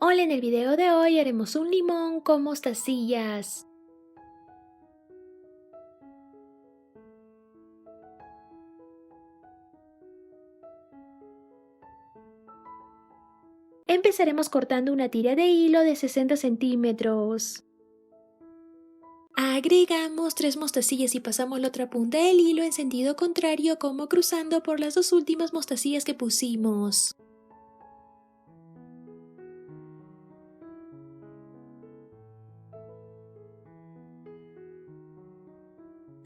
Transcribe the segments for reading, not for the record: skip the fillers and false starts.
Hola, en el video de hoy haremos un limón con mostacillas. Empezaremos cortando una tira de hilo de 60 centímetros. Agregamos 3 mostacillas y pasamos la otra punta del hilo en sentido contrario, como cruzando por las dos últimas mostacillas que pusimos.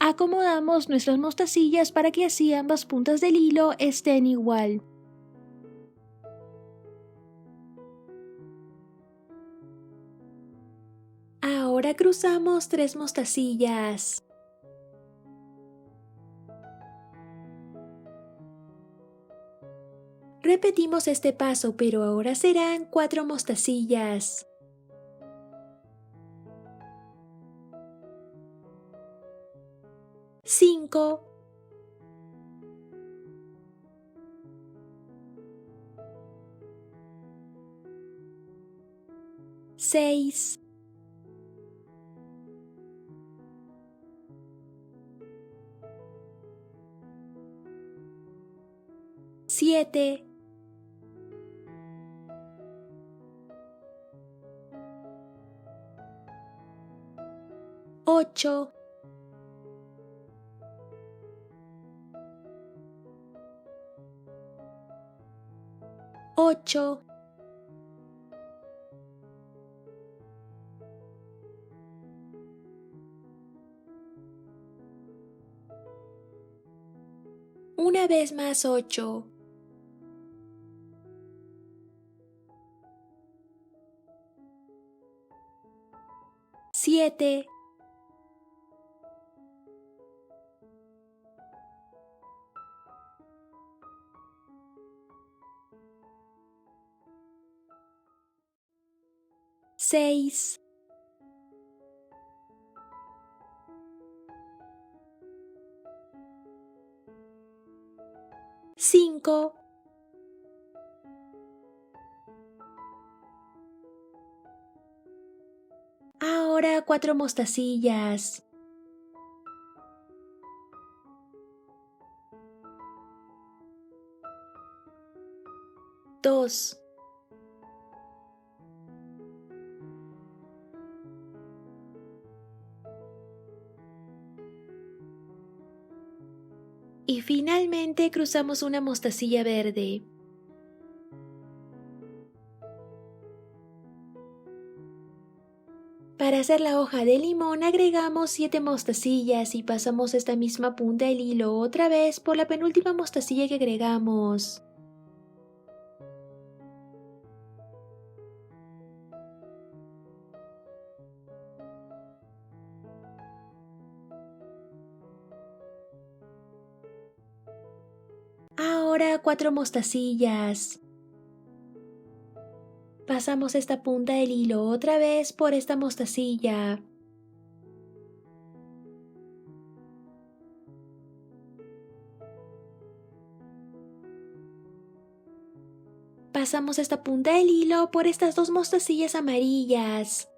Acomodamos nuestras mostacillas para que así ambas puntas del hilo estén igual. Ahora cruzamos 3 mostacillas. Repetimos este paso, pero ahora serán 4 mostacillas. Cinco, 6, 7, 8, 8, 1 vez más 8, 7, 6, 5, ahora 4 mostacillas. 2, y finalmente cruzamos una mostacilla verde. Para hacer la hoja de limón agregamos 7 mostacillas y pasamos esta misma punta del hilo otra vez por la penúltima mostacilla que agregamos. Ahora 4 mostacillas. Pasamos esta punta del hilo otra vez por esta mostacilla. Pasamos esta punta del hilo por estas 2 mostacillas amarillas.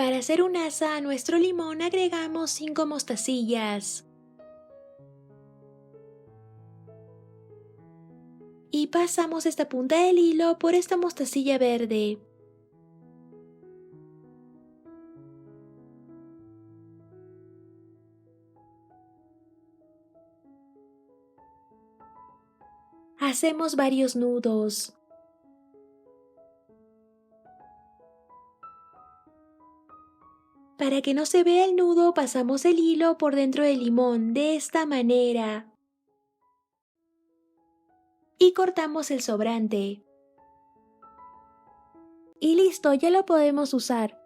Para hacer un asa a nuestro limón agregamos 5 mostacillas. Y pasamos esta punta del hilo por esta mostacilla verde. Hacemos varios nudos. Para que no se vea el nudo, pasamos el hilo por dentro del limón de esta manera. Y cortamos el sobrante. Y listo, ya lo podemos usar.